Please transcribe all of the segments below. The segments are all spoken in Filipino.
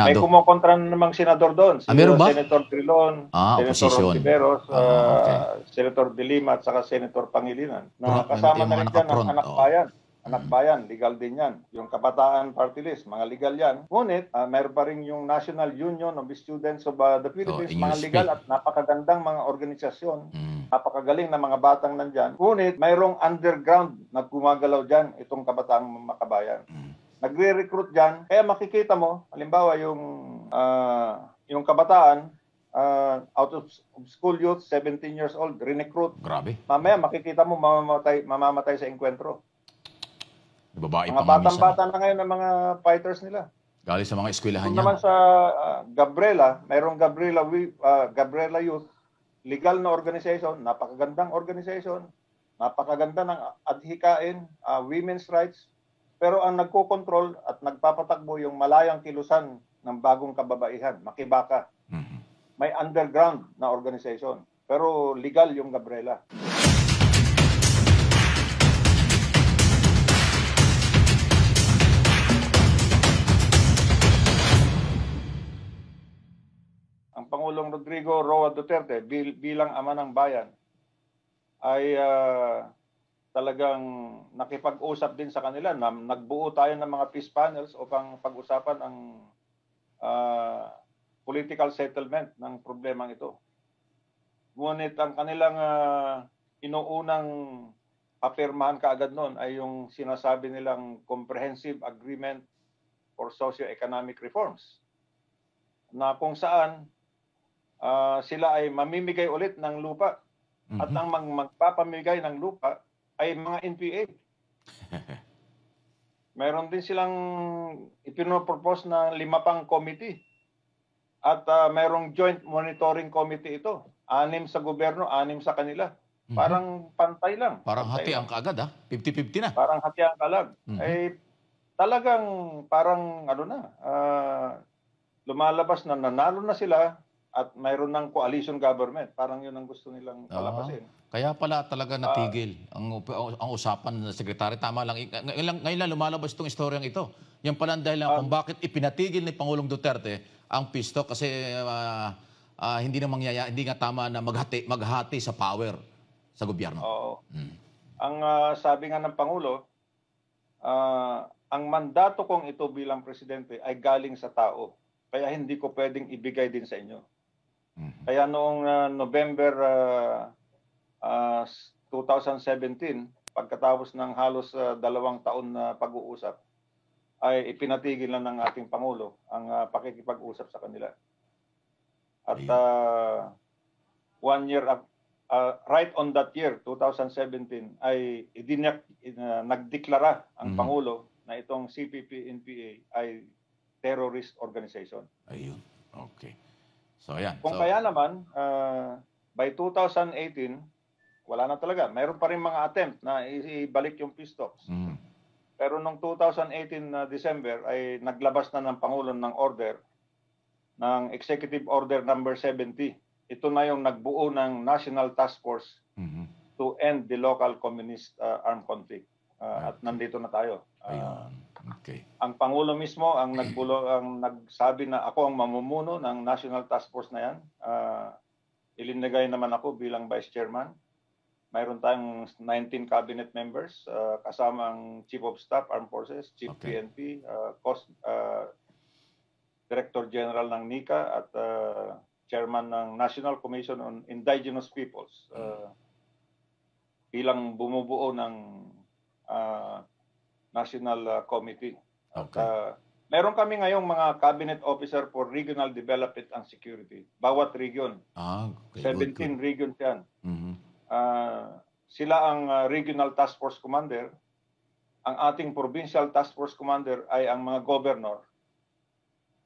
may Senado. kumokontra na namang senador doon. Si Meron ba? Senator Trilon, Senator Oposisyon. Ontiveros, Okay. Senator De Lima, at saka Senator Pangilinan. Na May kasama na mga rin dyan ang naka-front. anak bayan. Anak bayan, legal din yan. Yung Kabataan Party List, mga legal yan. Ngunit, mayroon pa rin yung National Union of the Students of the Philippines, mga NUSP. legal at napakagandang mga organisasyon. Napakagaling na mga batang nandyan. Ngunit, mayroong underground na gumagalaw dyan, itong Kabataang Makabayan. Nagre-recruit dyan. Kaya makikita mo, halimbawa yung kabataan, out of school youth, 17 years old, re-recruit. Grabe. Mamaya makikita mo mamamatay sa enkwentro. Babae Mga pa nga minsan. batang-bata na ngayon ng mga fighters nila. Galing sa mga eskwelahan Kung yan. naman sa Gabriela, mayroong Gabriela Youth, legal na organization, napakagandang organization, napakaganda ng adhikain, women's rights, pero ang nagkokontrol at nagpapatakbo yung malayang kilusan ng bagong kababaihan, Makibaka. May underground na organization, pero legal yung Gabriela. Ang Pangulong Rodrigo Roa Duterte bilang ama ng bayan ay talagang nakipag-usap din sa kanila na nagbuo tayo ng mga peace panels upang pag-usapan ang political settlement ng problemang ito. Ngunit ang kanilang inuunang papirmahan kaagad noon ay yung sinasabi nilang Comprehensive Agreement for Socio-Economic Reforms, na kung saan sila ay mamimigay ulit ng lupa at ang magpapamigay ng lupa ay mga NPA. Meron din silang ipinopropose na 5 pang committee at mayroong joint monitoring committee ito. 6 sa gobyerno, 6 sa kanila. Parang pantay lang. Parang hati ang kaagad 50-50 na. Parang hati ang kalag. Eh talagang parang lumalabas na nanalo na sila at mayroon ng coalition government. Parang yun ang gusto nilang palapasin. Kaya pala talaga natigil ang usapan ng sekretary. Tama lang. Ngayon lang lumalabas itong istoryang ito. Yan pala ang dahilan kung bakit ipinatigil ni Pangulong Duterte ang pisto kasi hindi nga tama na maghati sa power sa gobyerno. Oo. Ang sabi nga ng Pangulo, ang mandato kong ito bilang presidente ay galing sa tao. Kaya hindi ko pwedeng ibigay din sa inyo. Kaya noong November 2017, pagkatapos ng halos 2 taon na pag-uusap, ay ipinatigil na ng ating Pangulo ang pakikipag-usap sa kanila. At 1 year, right on that year, 2017, ay nagdeklara ang Pangulo na itong CPP-NPA ay terrorist organization. Ayun. Okay. So, ayan. Kung kaya naman, by 2018, wala na talaga. Mayroon pa rin mga attempt na ibalik yung peace talks. Pero noong 2018 December ay naglabas na ng Pangulo ng order, ng Executive Order number 70. Ito na yung nagbuo ng National Task Force to end the local communist armed conflict. At nandito na tayo. Okay. Ang Pangulo mismo ang nagsabi na ako ang mamumuno ng National Task Force na yan. Ilinagay naman ako bilang Vice Chairman. Mayroon tayong 19 cabinet members, kasama ang Chief of Staff, Armed Forces, Chief PNP, Director General ng NICA at Chairman ng National Commission on Indigenous Peoples. Bilang bumubuo ng National Committee. Okay. Meron kami ngayong mga cabinet officer for regional development and security. Bawat region. 17 regions yan. Sila ang regional task force commander. Ang ating provincial task force commander ay ang mga governor.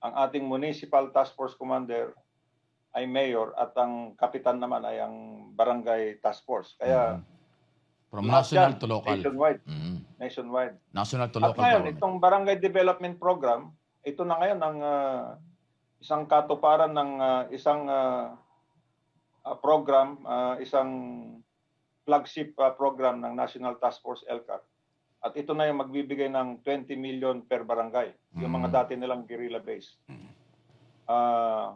Ang ating municipal task force commander ay mayor at ang kapitan naman ay ang barangay task force. Kaya from national to local. Nationwide. Nationwide. National to At local. ngayon, itong barangay development program, ito na ngayon ang isang katuparan ng isang program, isang flagship program ng National Task Force LCAC. At ito na yung magbibigay ng 20 million per barangay. Yung mga dati nilang guerrilla base. ah,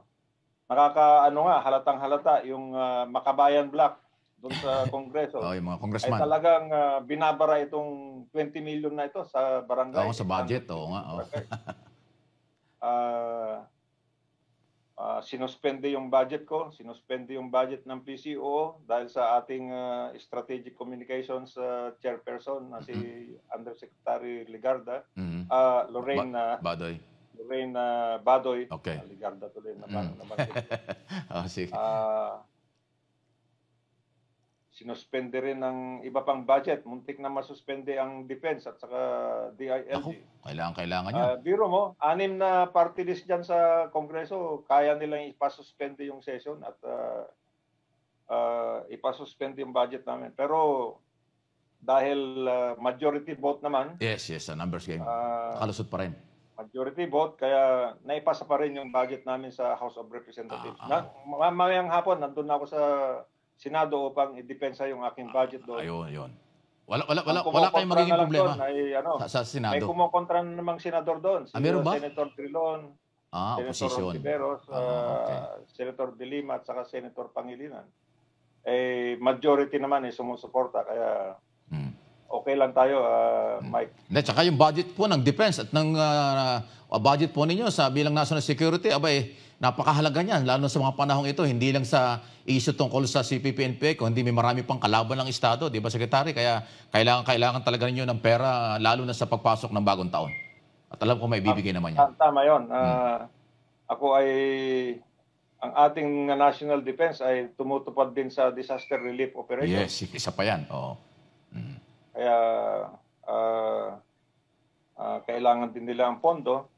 halatang halata yung Makabayan Block doon sa Kongreso Yung mga ay congressman. talagang binabara itong 20 million na ito sa barangay. Sa budget. 800 Oo nga. barangay. Ah, sinuspende yung budget ko, sinuspende yung budget ng PCO dahil sa ating strategic communications chairperson na si Undersecretary Ligarda, Mhm. Lorraine Badoy. Badoy, Okay. Ligarda tuloy nabanggit ko. Sige. Sinuspende rin ng iba pang budget. Muntik na masuspende ang defense at saka Ako, DILG. kailangan yun. Biro mo, 6 na party list dyan sa Kongreso, kaya nilang ipasuspende yung session at ipasuspende yung budget namin. Pero dahil majority vote naman, Yes, a numbers game. Kalusot pa rin. majority vote, kaya naipasa pa rin yung budget namin sa House of Representatives. Mamayang hapon, nandun na ako sa Senado upang i-depensa yung aking budget doon. Ayun. Wala kayong magiging problema sa Senado. May kumukontra na namang senador doon. Si meron ba? Senator Trilon, Senator Oposisyon. Ontiveros, Okay. Senator De Lima at saka Senator Pangilinan. Majority naman sumusuporta, kaya okay lang tayo, Mike. Tsaka yung budget po ng defense at ng budget po ninyo sa bilang national security, napakahalaga niyan, lalo sa mga panahong ito, hindi lang sa issue tungkol sa CPP-NPA, kundi may marami pang kalaban ng Estado, di ba, Secretary? Kaya kailangan talaga ninyo ng pera, lalo na sa pagpasok ng bagong taon. At alam ko may bibigay naman yan. Tama yun. Ang ating national defense ay tumutupad din sa disaster relief operation. Yes, isa pa yan. Oo. Kaya kailangan din nila ang pondo.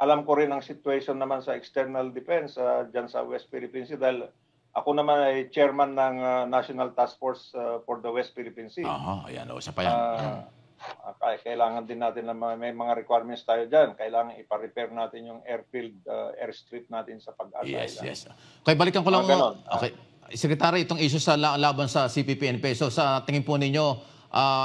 Alam ko rin ang situation naman sa external defense dyan sa West Philippine Sea dahil ako naman ay chairman ng National Task Force for the West Philippine Sea. Ayan, isa pa yan. Kailangan din natin na may mga requirements tayo dyan. Kailangan ipa-repair natin yung airstrip natin sa Pag-asa. Yes. Okay, balikan ko lang. Okay. Secretary, itong issue sa laban sa CPP-NPA. So sa tingin po ninyo,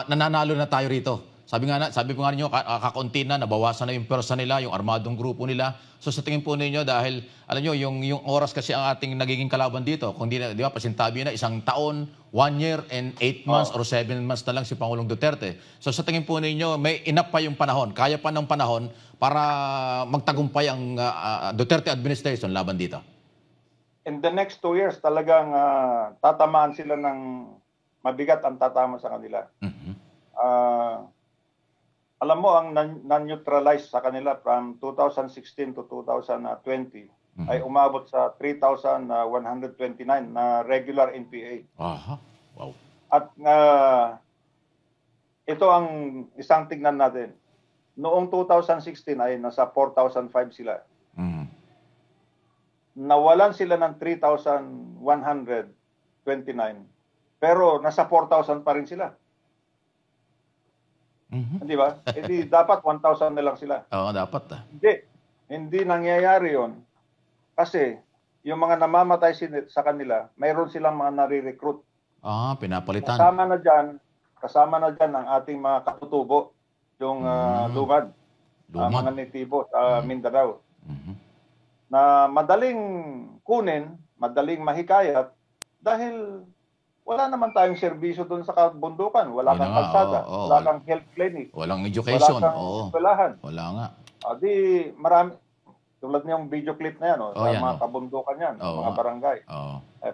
nananalo na tayo rito. Sabi po nga ninyo, kakaunti na, nabawasan na yung pwersa nila, yung armadong grupo nila. So sa tingin po ninyo, dahil, alam nyo, yung oras kasi ang ating nagiging kalaban dito, kung di ba, pasintabi na 1 taon, 1 year and 8 months or 7 months na lang si Pangulong Duterte. So sa tingin po ninyo, may enough pa yung panahon, kaya pa ng panahon para magtagumpay ang Duterte administration laban dito? In the next 2 years, talagang tatamaan sila ng mabigat ang tatama sa kanila. Alam mo, ang non-neutralized sa kanila from 2016 to 2020 ay umabot sa 3,129 na regular NPA. Wow. At ito ang isang tignan natin. Noong 2016 ay nasa 4,005 sila. Nawalan sila ng 3,129 pero nasa 4,000 pa rin sila. Di ba? Hindi dapat 1,000 na lang sila. Oo, dapat. Hindi nangyayari 'yon. Kasi yung mga namamatay sa kanila, mayroon silang mga nare-recruit. Pinapalitan. Kasama na diyan ang ating mga katutubo, yung lumad. Mga natibo sa Mindanao. Na madaling kunin, madaling mahikayat dahil wala naman tayong serbisyo doon sa kabundukan. Wala kang kalsada, wala kang health clinic, walang education, wala kang eskwelahan. Wala nga. Marami, tulad niyong video clip na yan, sa mga kabundukan yan, mga barangay.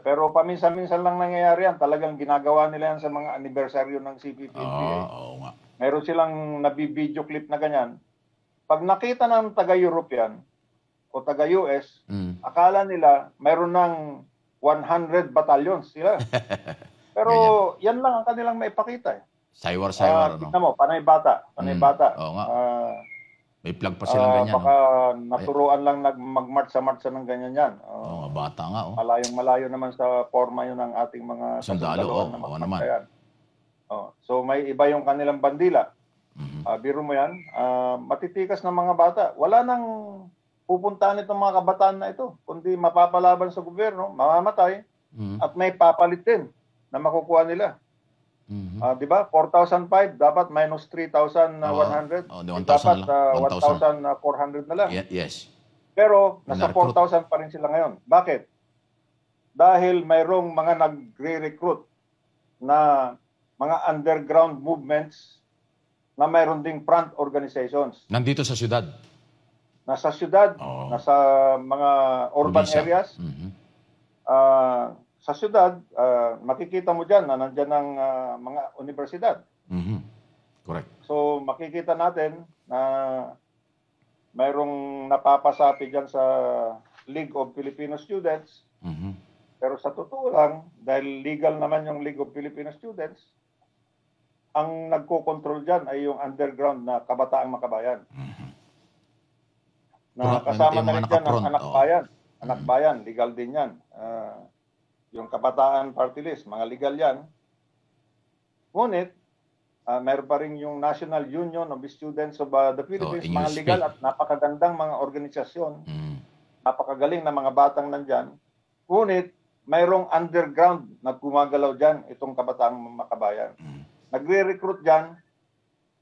Pero paminsan-minsan lang nangyayari yan. Talagang ginagawa nila yan sa mga anibersaryo ng CPP-NPA. Meron silang nabi-video clip na ganyan. Pag nakita ng taga-European o taga-US, akala nila mayroon ng 100 battalions sila. Pero yan lang ang kanilang maipakita. Saywar. Tignan mo, panay bata. Oo nga. May plug pa silang ganyan. Baka naturuan lang mag-march-march ng ganyan yan. Bata nga. Malayong-malayo naman sa forma yun ng ating mga sundalo. Naman. So may iba yung kanilang bandila. Biro mo yan. Matitikas ng mga bata. Wala nang pupuntahan itong mga kabataan na ito, kundi mapapalaban sa gobyerno, mamamatay, at may papalit din na makukuha nila. Di ba? 4,005, dapat minus 3,100. Dapat 1,400 na lang. Yes. Pero nasa Na-recruit. 4,000 pa rin sila ngayon. Bakit? Dahil mayroong mga nagre-recruit na mga underground movements na mayroon ding front organizations. Nandito sa syudad. Nasa syudad, Oo. nasa mga urban Probinsya. areas. Mhm. Sa syudad, makikita mo dyan na nandyan ang mga universidad. Mhm. Correct. So makikita natin na mayroong napapasapi dyan sa League of Filipino Students. Mhm. Pero sa totoo lang, dahil legal naman yung League of Filipino Students, ang nagko-control dyan ay yung underground na Kabataang Makabayan. Na kasama Yung na mga rin dyan ang naka-front, Anak oo. Bayan. Anak Bayan, legal din yan. Yung Kabataan Party List, mga legal yan. Ngunit, meron pa rin yung National Union of Students of the Philippines, mga NUSP. legal at napakagandang mga organisasyon, Mm. napakagaling na mga batang nandyan. Ngunit, mayroong underground na gumagalaw dyan, itong Kabataang Makabayan. Nagre-recruit dyan,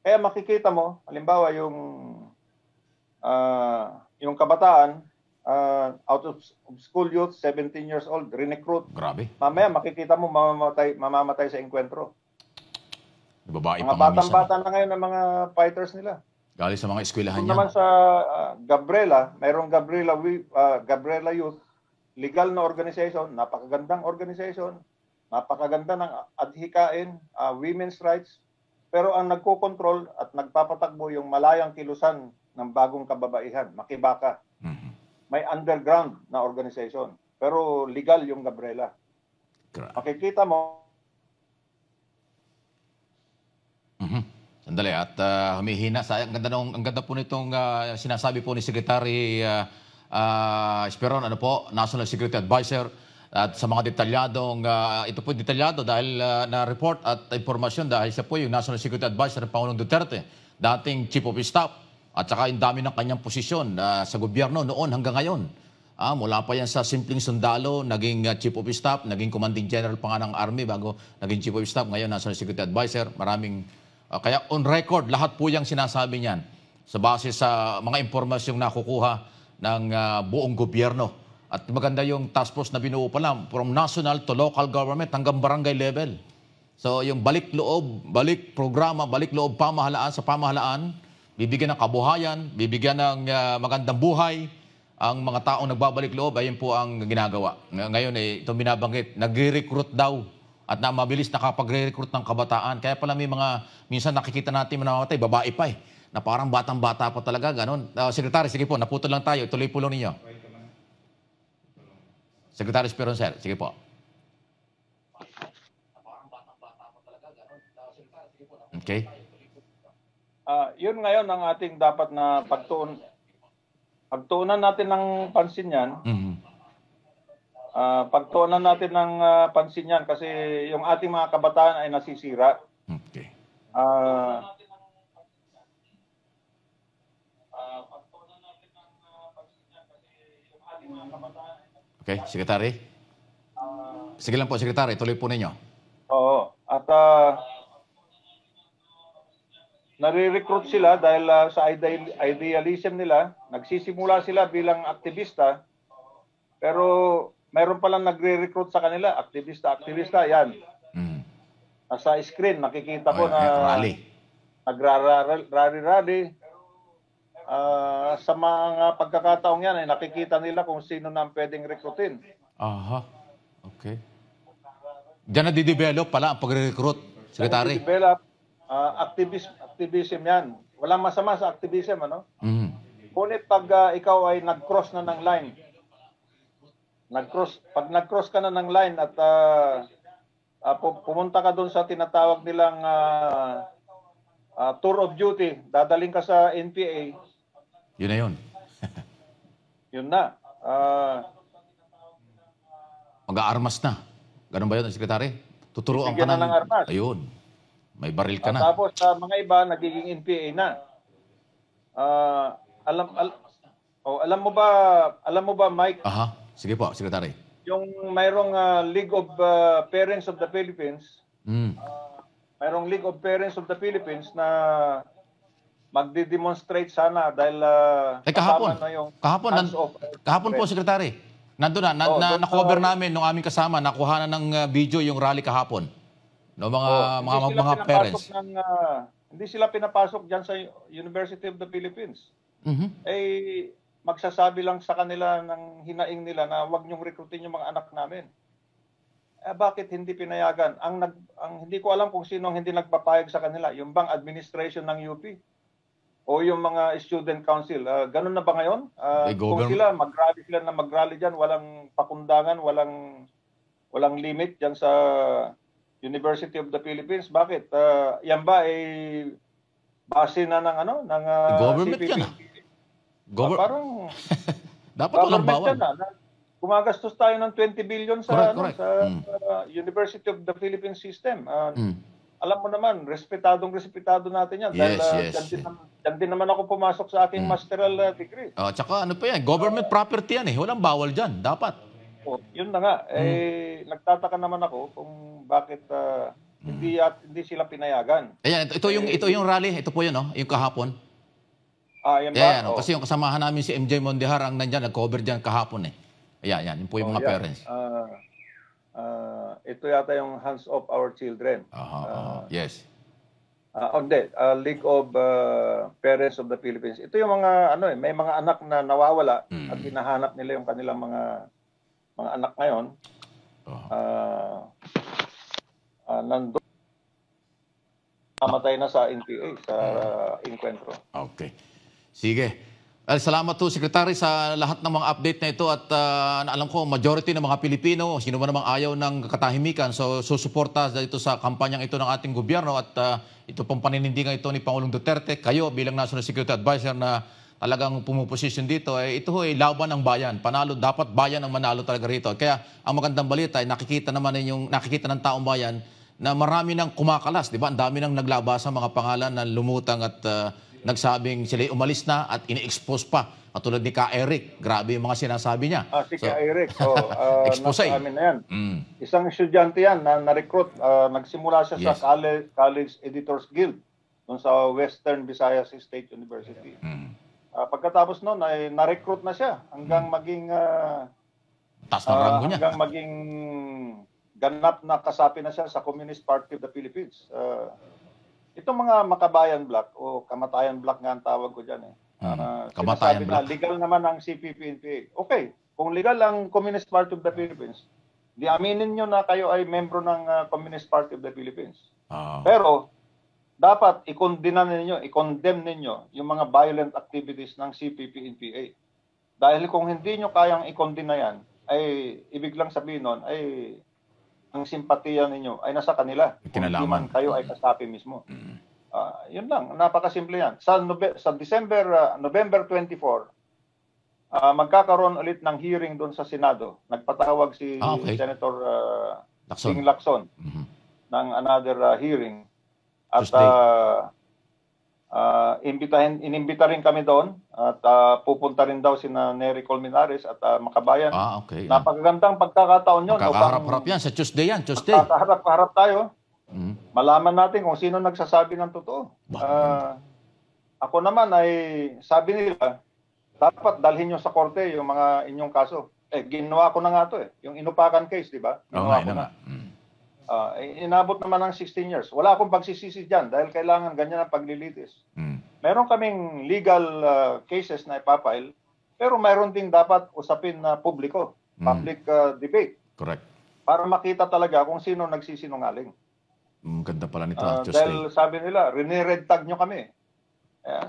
kaya makikita mo, halimbawa yung kabataan, out of school youth, 17 years old, recruit. Grabe. Mamaya makikita mo mamamatay sa enkwentro. Babae Mga pa nga minsan. batang-bata na ngayon ng mga fighters nila. Galing sa mga eskwelahan Kung yan. naman sa Gabriela, mayroong Gabriela Youth, legal na organization, napakagandang organization, napakaganda ng adhikain, women's rights, pero ang nagko-control at nagpapatakbo yung malayang kilusan ng bagong kababaihan, Makibaka. Mhm. May underground na organization, pero legal yung Gabriela. Grabe. Makikita mo, Mhm. Sandali at humihina sa ang ganda po nitong sinasabi po ni Secretary Esperon, ano po, National Security Advisor, at sa mga detalyadong ito po detalyado dahil na report at impormasyon dahil siya po yung National Security Advisor ng Pangulong Duterte, dating Chief of Staff, at saka yung dami ng kanyang posisyon sa gobyerno noon hanggang ngayon. Mula pa yan sa simpleng sundalo, naging Chief of Staff, naging Commanding General pa nga ng Army bago naging Chief of Staff, ngayon National Security Advisor. Maraming, kaya on record, lahat po yung sinasabi niyan sa base sa mga impormasyong nakukuha ng buong gobyerno. At maganda yung task force na binuo pa lang from national to local government hanggang barangay level. So yung balik loob, balik programa, balik loob pamahalaan sa pamahalaan, bibigyan ng kabuhayan, bibigyan ng magandang buhay ang mga taong nagbabalik loob, ayun po ang ginagawa. Ngayon, itong binabanggit, nagre-recruit daw at na mabilis nakapagre-recruit ng kabataan. Kaya pala may mga, minsan nakikita natin manamatay, babae pa na parang batang-bata pa talaga, ganon. Secretary, sige po, naputol lang tayo, tuloy po lang ninyo. Secretary Esperon, sir, sige po. Okay. yun ngayon ang ating dapat na pagtuunan natin ng pansin yan. Mhm. Pagtuunan natin ng pansin yan kasi yung ating mga kabataan ay nasisira. Okay. Okay, Secretary? Sige lang po, Secretary, tuloy po ninyo. Oo. At nare-recruit sila dahil sa idealism nila, nagsisimula sila bilang aktivista, pero mayroon palang nagre-recruit sa kanila, aktivista, yan. Mm. Sa screen, nakikita ko na Rally. nagrarally. Sa mga pagkakataong yan, ay nakikita nila kung sino na ang pwedeng rekrutin. Aha. Okay. Diyan na-develop pala ang pagre-recruit, Secretary. Develop, activism yan. Walang masama sa activism, ano? Mhm. Ngunit pag ikaw ay nag-cross na ng line, pag nag-cross ka na ng line at pumunta ka doon sa tinatawag nilang tour of duty, dadaling ka sa NPA, Yun na yun. yun na. Mag-aarmas na. Ganun ba yun, Secretary? Tuturuan ka Bigyan na ng armas. Ayun. May baril ka na. Tapos sa mga iba, nagiging NPA na. Alam mo ba, Mike, Aha. Sige po, Secretary. yung mayroong League of Parents of the Philippines, Mm. mayroong League of Parents of the Philippines na magdi-demonstrate sana dahil Kahapon. kasama na yung Kahapon, hands off. kahapon po, Secretary. Nandun na, na-cover namin nung aming kasama, nakuha na ng video yung rally kahapon. No, mga parents. Hindi sila pinapasok diyan sa University of the Philippines. Eh, magsasabi lang sa kanila ng hinaing nila na huwag niyong rekrutin yung mga anak namin. Bakit hindi pinayagan? Ang hindi ko alam kung sino ang hindi nagpapayag sa kanila. Yung bang administration ng UP? O yung mga student council? Ganun na ba ngayon? Kung sila, mag-rally sila na mag-rally dyan, walang pakundangan, walang limit dyan sa University of the Philippines. Bakit? Yan ba ay base na ng government CPP? yan. Parang dapat walang bawal. Gumagastos tayo ng 20 billion sa correct. University of the Philippines system. Alam mo naman, respetado natin yan. Yes, dahil dyan din naman ako pumasok sa aking masteral degree. Tsaka ano pa yan, government property yan eh. Walang bawal dyan, dapat. Yun na nga. Nagtataka naman ako kung bakit hindi sila pinayagan. Ayan, ito yung rally, ito po yun, no? Yung kahapon. Yan ba? Kasi yung kasamahan namin si MJ Mondihar ang nandyan, nag-cover dyan kahapon eh. Ayan, yun po yung mga parents. Ito yata yung Hands Off Our Children. Yes. Hindi, League of Parents of the Philippines. Ito yung mga may mga anak na nawawala at hinahanap nila yung kanilang mga anak ngayon. Nandun namatay na sa NPA, sa inkwentro. Okay. Sige. Salamat po, Secretary, sa lahat ng mga update na ito at alam ko, majority ng mga Pilipino, sino man namang ayaw ng katahimikan, so susuporta dito sa kampanyang ito ng ating gobyerno at ito pong paninindigan ito ni Pangulong Duterte. Kayo bilang National Security Advisor na talagang pumuposisyon dito, ito ay laban ng bayan. Panalo, dapat bayan ang manalo talaga rito. Kaya ang magandang balita ay nakikita ng taong bayan na marami nang kumakalas, di ba? Ang dami nang naglabas ang mga pangalan na lumutang at nagsabing sila umalis na at ini-expose pa. Katulad ni Ka Eric, grabe yung mga sinasabi niya. Si Ka Eric, expose nasa amin na yan. Isang estudyante yan na na-recruit. Nagsimula siya sa College Editors Guild dun sa Western Visayas State University. Pagkatapos noon ay na-recruit na siya hanggang maging taas ng rango niya. Hanggang maging ganap na kasapi na siya sa Communist Party of the Philippines. Itong mga Makabayan Bloc o Kamatayan Bloc nga ang tawag ko dyan. Kamatayan Bloc. Legal naman ang CPP-NPA. Okay, kung legal ang Communist Party of the Philippines, di aminin nyo na kayo ay membro ng Communist Party of the Philippines. Pero dapat i-condemn ninyo yung mga violent activities ng CPP-NPA. Dahil kung hindi nyo kayang i-condemn na yan, ay ibig lang sabihin nun, ay ang simpatiya ninyo ay nasa kanila. Kung hindi man kayo ay kasapi mismo. Yun lang, napakasimple yan. Sa November 24, magkakaroon ulit ng hearing doon sa Senado. Nagpatawag si Senator Sing Lacson ng another hearing. At inimbita rin kami doon at pupunta rin daw sina Nery Colmenares at Makabayan. Napakagandang pagkakataon yun. Magkakaharap-harap yan sa Tuesday yan. Magkakaharap tayo. Malaman natin kung sino nagsasabi ng totoo. Ako naman ay sabi nila, dapat dalhin nyo sa korte yung mga inyong kaso. Ginawa ko na nga to Yung inupakan case, di ba? Ginawa ko na. Inabot naman ng 16 years. Wala akong pagsisisi dyan dahil kailangan ganyan ang paglilitis. Meron kaming legal cases na ipapile, pero meron ding dapat usapin na publiko, public debate. Correct. Para makita talaga kung sino nagsisinungaling. Ganda pala nito. Dahil sabi nila, red tag nyo kami.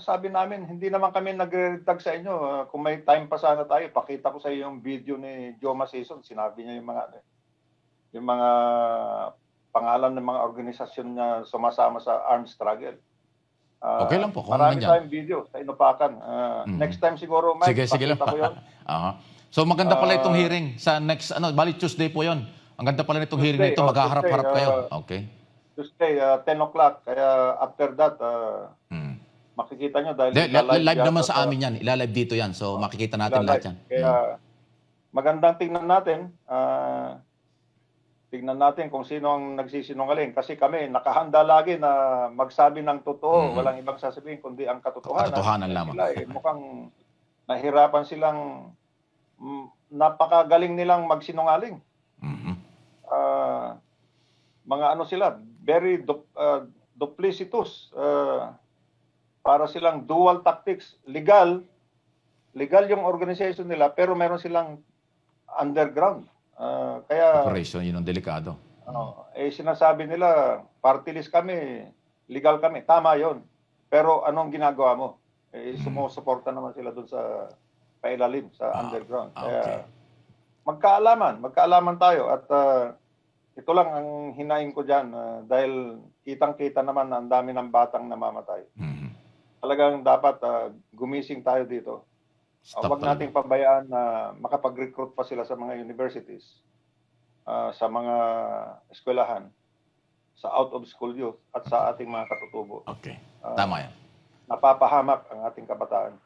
Sabi namin, hindi naman kami nag-red tag sa inyo. Kung may time pa sana tayo, pakita ko sa iyo yung video ni Joma Season. Sinabi niya yung mga pangalan ng mga organisasyon na sumasama sa armed struggle. Okay lang po. Marami tayong video sa inupakan. Next time siguro, Mike, sige lang. ko yun. So maganda pala itong hearing sa next, bali Tuesday po yon. Ang ganda pala nitong hearing na ito, maghaharap-harap kayo. Okay. Tuesday, 10 o'clock. Kaya after that, makikita nyo dahil live naman sa amin yan. Ilalive dito yan. So makikita natin lahat yan. Kaya magandang tingnan natin. tignan natin kung sino ang nagsisinungaling. Kasi kami, nakahanda lagi na magsabi ng totoo. Walang ibang sasabihin kundi ang katotohanan. Katotohanan lamang. Sila, mukhang nahirapan silang, napakagaling nilang magsinungaling. Mga ano sila, very duplicitous. Para silang dual tactics. Legal yung organization nila, pero meron silang underground. Kaya Operation, yun ang delikado. sinasabi nila, party list kami, legal kami. Tama yon. Pero anong ginagawa mo? Sumusuporta naman sila doon sa pailalim, sa underground. Kaya magkaalaman tayo. At ito lang ang hinaing ko dyan. Dahil kitang-kita naman na ang dami ng batang namamatay. Talagang dapat gumising tayo dito. Huwag nating pabayaan na makapag-recruit pa sila sa mga universities, sa mga eskwelahan, sa out-of-school youth, at sa ating mga katutubo. Okay. Tama yan. Napapahamak ang ating kabataan.